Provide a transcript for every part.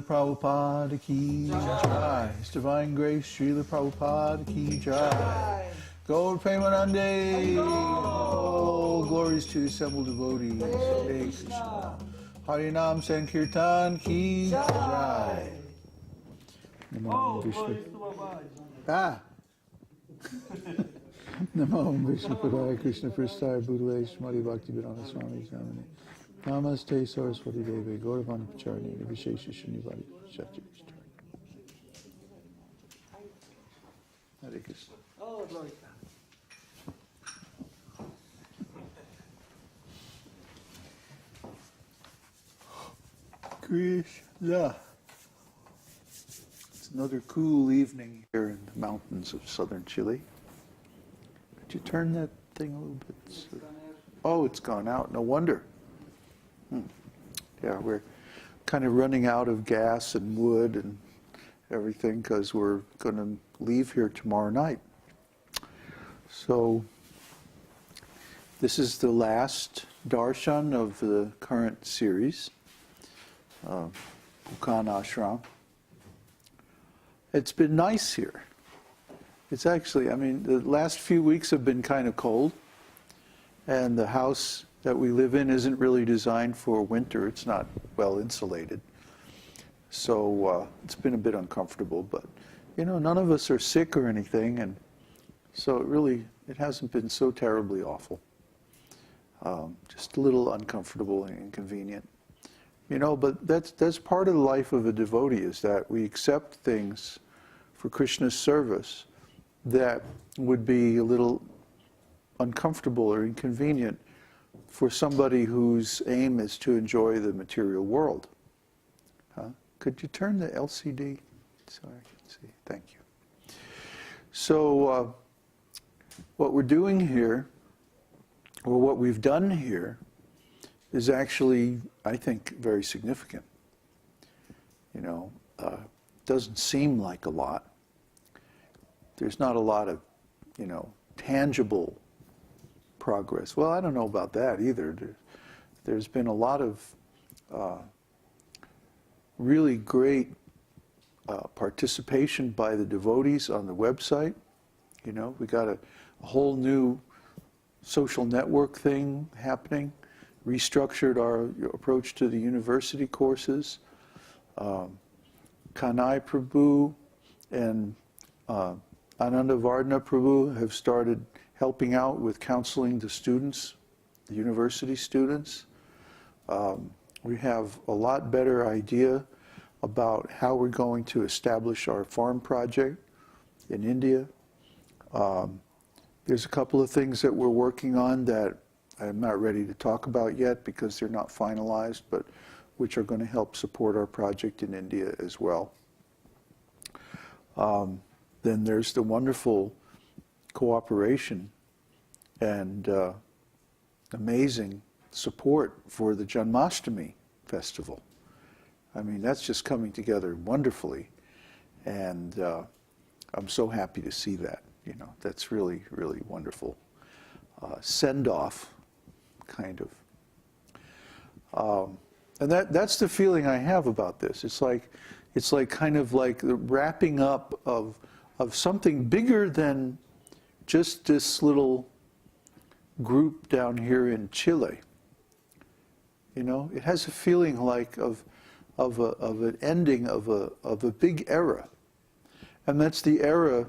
Prabhupada ki jai. His Divine Grace, Śrīla Prabhupāda ki jai. Gaur Premanande. All glories to the assembled devotees. Hare Krishna. Harinam Sankirtan ki jai. Namo Vishnu. Namo Vishnu Padaya Krishna Prasthaya Bhutale Shmati Bhakti Vedānta Swami Jamani. Namaste Saraswati Devi Gauravani Pacharni Vishesha Srinivadi Shakti Vishnu. Hare Krishna. Oh, glory. Krishna. It's another cool evening here in the mountains of southern Chile. Could you turn that thing a little bit? Oh, it's gone out. No wonder. Yeah, we're kind of running out of gas and wood and everything because we're going to leave here tomorrow night. So this is the last Darshan of the current series, Bukan Ashram. It's been nice here. It's actually, I mean, the last few weeks have been kind of cold, and the house that we live in isn't really designed for winter. It's not well insulated. So it's been a bit uncomfortable, but you know, none of us are sick or anything, and so it hasn't been so terribly awful. Just a little uncomfortable and inconvenient. You know, but that's part of the life of a devotee, is that we accept things for Krishna's service that would be a little uncomfortable or inconvenient for somebody whose aim is to enjoy the material world. Could you turn the LCD so I can see? Thank you. So what we're doing here, or what we've done here, is actually, I think, very significant. You know, doesn't seem like a lot. There's not a lot of, you know, tangible progress. Well, I don't know about that either. There's been a lot of really great participation by the devotees on the website. You know, we got a whole new social network thing happening, restructured our approach to the university courses. Kanai Prabhu and Ananda Vardhana Prabhu have started helping out with counseling the students, the university students. We have a lot better idea about how we're going to establish our farm project in India. There's a couple of things that we're working on that I'm not ready to talk about yet because they're not finalized, but which are going to help support our project in India as well. Then there's the wonderful cooperation and amazing support for the Janmashtami festival. I mean, that's just coming together wonderfully, and I'm so happy to see that. You know, that's really, really wonderful. Send-off, kind of. And that's the feeling I have about this. It's like kind of like the wrapping up of something bigger than just this little group down here in Chile. You know, it has a feeling like of an ending of a big era, and that's the era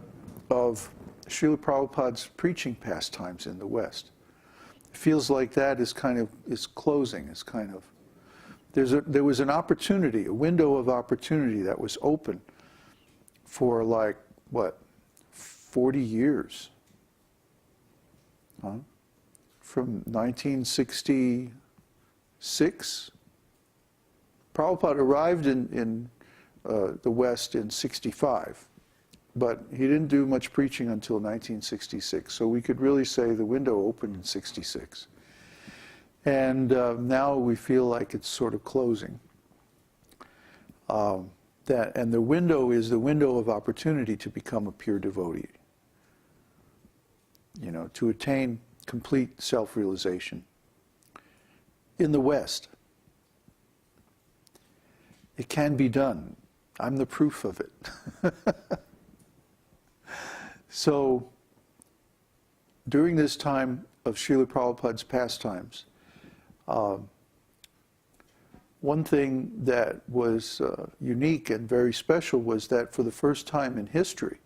of Śrīla Prabhupāda's preaching pastimes in the West. It feels like that is closing. It's kind of there was an opportunity, a window of opportunity that was open for like what, 40 years, huh? From 1966. Prabhupada arrived in the West in 65, but he didn't do much preaching until 1966. So we could really say the window opened in 66. And now we feel like it's sort of closing. And the window is the window of opportunity to become a pure devotee. You know, to attain complete self-realization in the West. It can be done. I'm the proof of it. So, during this time of Śrīla Prabhupāda's pastimes, one thing that was unique and very special was that for the first time in history,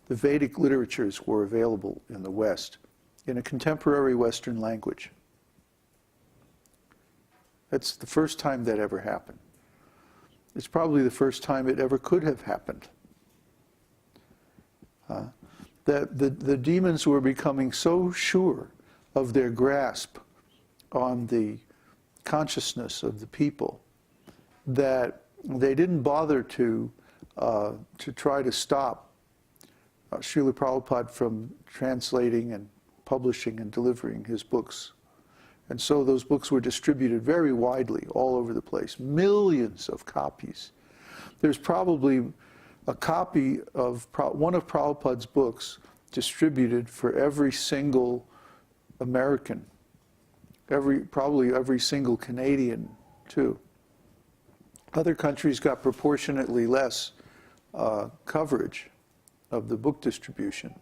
the Vedic literatures were available in the West in a contemporary Western language. That's the first time that ever happened. It's probably the first time it ever could have happened. That the demons were becoming so sure of their grasp on the consciousness of the people that they didn't bother to try to stop Śrīla Prabhupada from translating and publishing and delivering his books. And so those books were distributed very widely all over the place, millions of copies. There's probably a copy of one of Prabhupada's books distributed for every single American, probably every single Canadian too. Other countries got proportionately less coverage of the book distribution,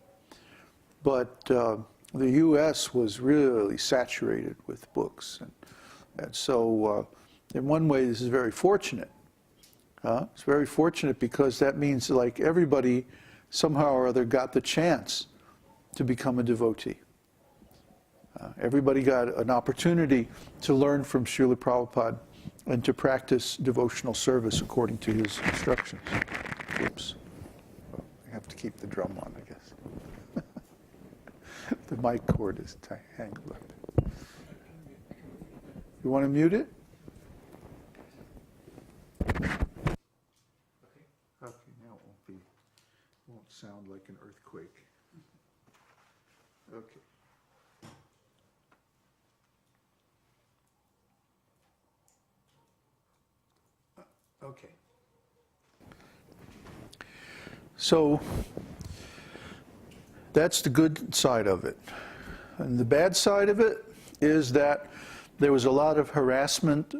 but the U.S. was really saturated with books, and so in one way this is very fortunate. It's very fortunate because that means like everybody somehow or other got the chance to become a devotee. Everybody got an opportunity to learn from Śrīla Prabhupada and to practice devotional service according to his instructions. Oops. Well, I have to keep the drum on, I guess. The mic cord is tangled up. You want to mute it? Okay, now it won't sound like an earthquake. Okay. Okay. So that's the good side of it. And the bad side of it is that there was a lot of harassment,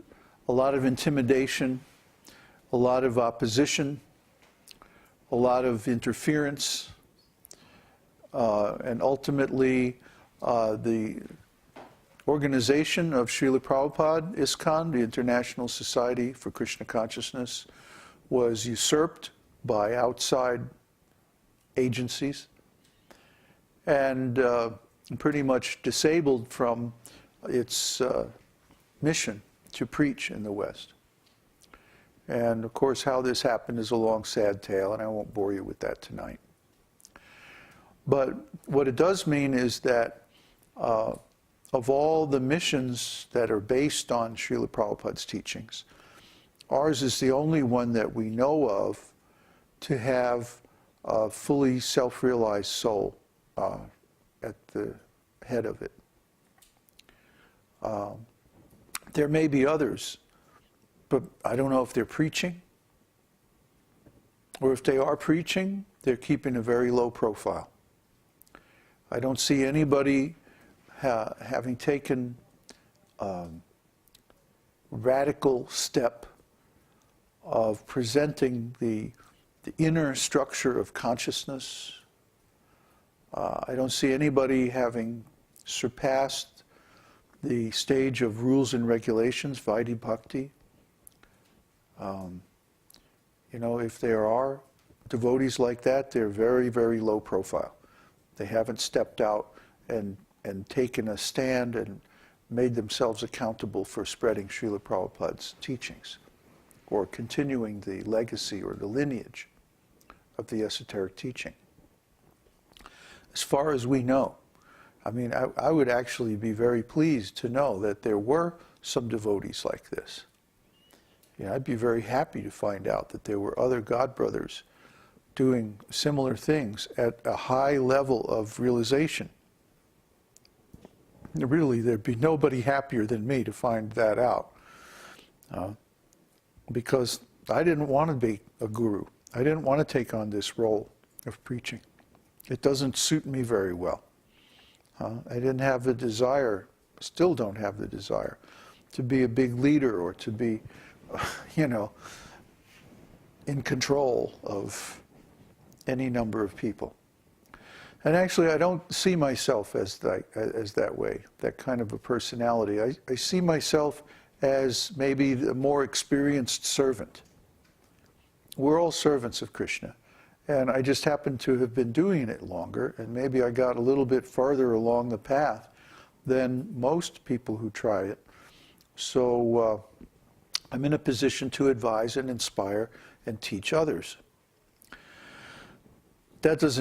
a lot of intimidation, a lot of opposition, a lot of interference, and ultimately the organization of Śrīla Prabhupada, ISKCON, the International Society for Krishna Consciousness, was usurped by outside agencies and pretty much disabled from its mission to preach in the West. And of course how this happened is a long sad tale, and I won't bore you with that tonight. But what it does mean is that of all the missions that are based on Śrīla Prabhupada's teachings, ours is the only one that we know of to have a fully self-realized soul at the head of it. There may be others, but I don't know if they're preaching, or if they are preaching, they're keeping a very low profile. I don't see anybody having taken radical step of presenting the inner structure of consciousness. I don't see anybody having surpassed the stage of rules and regulations, Vaidhi Bhakti. You know, if there are devotees like that, they're very, very low profile. They haven't stepped out and taken a stand and made themselves accountable for spreading Śrīla Prabhupada's teachings or continuing the legacy or the lineage of the esoteric teaching. As far as we know, I mean, I would actually be very pleased to know that there were some devotees like this. You know, I'd be very happy to find out that there were other God brothers doing similar things at a high level of realization. Really, there'd be nobody happier than me to find that out. Because I didn't want to be a guru. I didn't want to take on this role of preaching. It doesn't suit me very well. I didn't have the desire, still don't have the desire, to be a big leader or to be, you know, in control of any number of people. And actually, I don't see myself as that way, that kind of a personality. I see myself as maybe the more experienced servant. We're all servants of Kṛṣṇa. And I just happen to have been doing it longer, and maybe I got a little bit farther along the path than most people who try it. So I'm in a position to advise and inspire and teach others. That doesn't